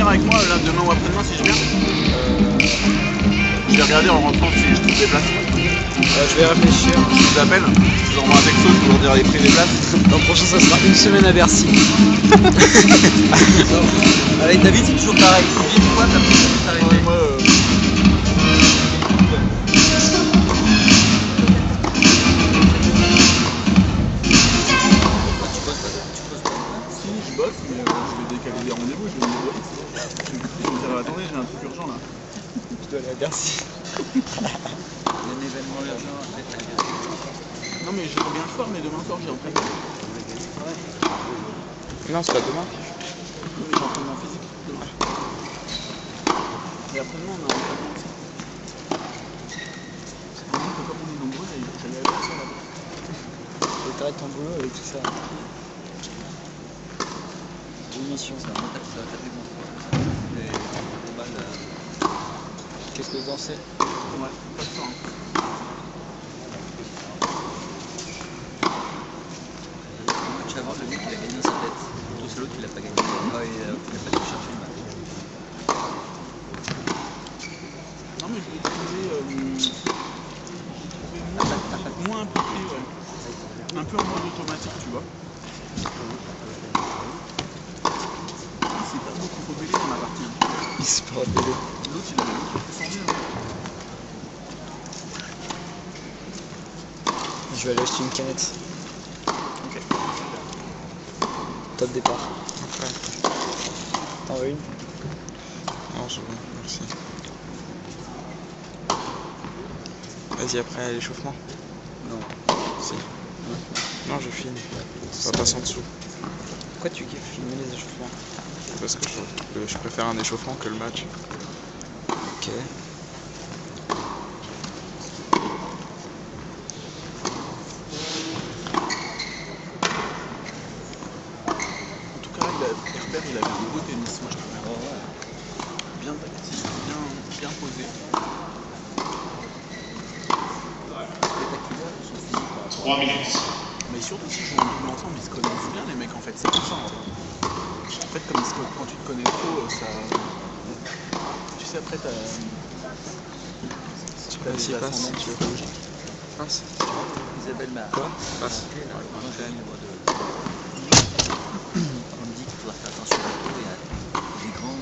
venir avec moi là, demain ou après-demain si je viens? Je vais regarder en rentrant si je trouve des places. Je vais réfléchir. Je t'appelle, je vous envoie un texto pour dire les prix des places. L'an prochain, ça sera une semaine à Bercy. Avec David, c'est toujours pareil. Dis quoi, t'as pu t'arrêter? Moi, si, je bosse, mais je vais décaler les rendez-vous, je vais me débrouiller. Je vais me dire, attendez, j'ai un truc urgent là. Je dois aller à Bercy. Un événement urgent après ta gueule. Non, mais je reviens le soir, mais demain soir, j'ai entraînement. Non, c'est pas demain. Oui, mais j'ai entraînement physique demain. Et après-demain, on a un entraînement aussi. C'est pour dire que comme on est nombreux, j'allais aller à ça là-bas. Et t'arrêtes ton boulot avec tout ça. Émission, ça. Ça va taper mon frère. Les balles. Qu'est-ce que vous en pensez? Ouais, pas de temps. Tu vas voir le mec qui a gagné dans sa tête. Plutôt c'est l'autre qui l'a pas gagné. Ouais, il a pas dû chercher le match. Non, mais je l'ai trouvé moins impliqué, ouais. Un peu en mode automatique, tu vois. Il s'est pas beaucoup rebellé dans la partie. Il s'est pas rebellé. L'autre, il avait beaucoup plus envie. Je vais aller acheter une canette. Ok. Top départ. Après. T'en veux une? Non, c'est bon, merci. Vas-y, après l'échauffement. Non. Si. Non, je filme. Ça passe en dessous. Pourquoi tu kiffes filmer les échauffements? Parce que je préfère un échauffement que le match. Ok. En tout cas, Herbert, il avait un beau tennis, moi je trouve. Bien tactique, bien posé. Spectaculaire, son physique par rapport 3 minutes. Mais surtout s'ils jouent en double ensemble, ils se connaissent bien les mecs en fait, c'est pour ça. En fait, comme quand tu te connais trop, ça. Tu sais, après t'as. Vas-y, passe si tu veux. Passe. Isabelle m'a Quoi? Passe. appelé là, moi j'ai un numéro de. On me dit qu'il faudra faire attention à l'eau, il y a des grands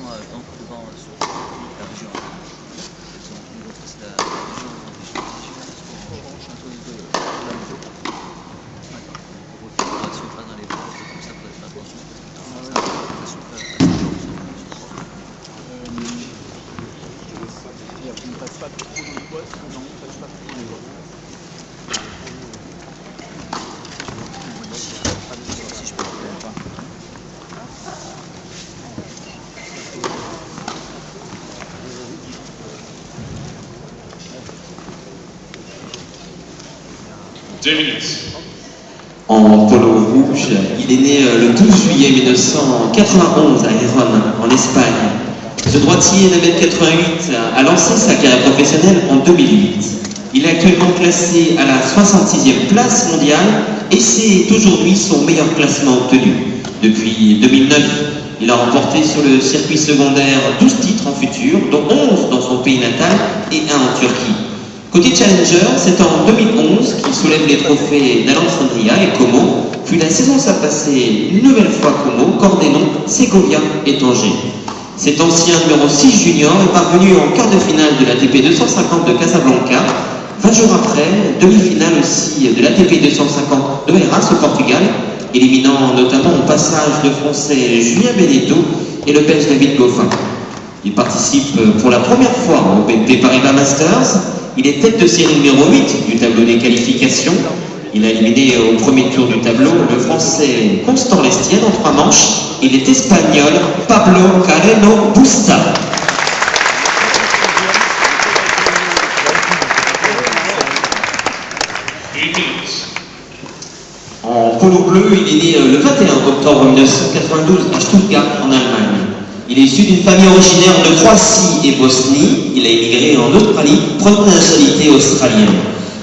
couvrants sur la région. Donc c'est la région orange un peu de la maison. Si on passe dans les bois, comme ça, il faudrait faire attention. On ne passe pas trop dans les boîtes, non, on ne passe pas trop dans les boîtes. Si je peux le faire. Deux minutes. En polo rouge, il est né le 12 juillet 1991 à Gijón, en Espagne. Ce droitier d'1m88 a lancé sa carrière professionnelle en 2008. Il est actuellement classé à la 66e place mondiale et c'est aujourd'hui son meilleur classement obtenu. Depuis 2009, il a remporté sur le circuit secondaire 12 titres en futur, dont 11 dans son pays natal et 1 en Turquie. Côté challenger, c'est en 2011 qu'il soulève les trophées d'Alexandria et Como, puis la saison s'est passée une nouvelle fois Como, Cordenon, Ségovia et Tanger. Cet ancien numéro 6 junior est parvenu en quart de finale de l'ATP 250 de Casablanca, 20 jours après, demi-finale aussi de l'ATP 250 de Eiras au Portugal, éliminant notamment au passage le français Julien Benedetto et le belge David Goffin. Il participe pour la première fois au BNP Paribas Masters. Il est tête de série numéro 8 du tableau des qualifications. Il a éliminé au premier tour du tableau le français Constant Lestienne en 3 manches et il est espagnol Pablo Carreno Busta. En polo bleu, il est né le 21 octobre 1992 à Stuttgart en Allemagne. Il est issu d'une famille originaire de Croatie et Bosnie. Il a émigré en Australie, prenant la nationalité australienne.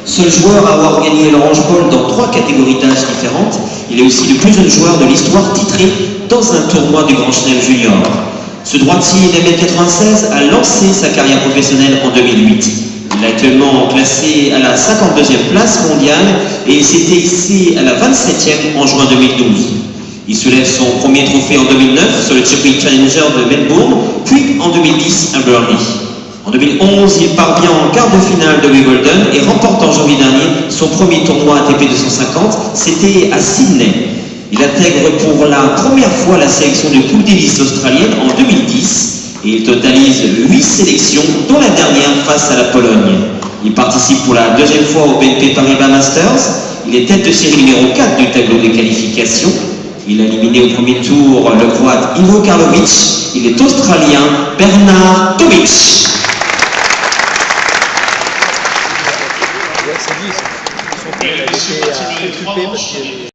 Seul joueur à avoir gagné l'Orange Bowl dans 3 catégories d'âge différentes, il est aussi le plus jeune joueur de l'histoire titré dans un tournoi du Grand Chelem Junior. Ce droitier d'1m96 a lancé sa carrière professionnelle en 2008. Il est actuellement classé à la 52e place mondiale et s'était hissé à la 27e en juin 2012. Il soulève son premier trophée en 2009 sur le circuit Challenger de Melbourne, puis en 2010 à Burnley. En 2011, il parvient en quart de finale de Wimbledon et remporte en janvier dernier son premier tournoi ATP 250, c'était à Sydney. Il intègre pour la première fois la sélection de Coupe Davis australienne en 2010 et il totalise 8 sélections, dont la dernière face à la Pologne. Il participe pour la deuxième fois au BNP Paribas Masters. Il est tête de série numéro 4 du tableau de qualification. Il a éliminé au premier tour le Croate Ivo Karlovic. Il est australien Bernard Tomic. Ouais, c'est dit. Son père, il a été occupé parce qu'il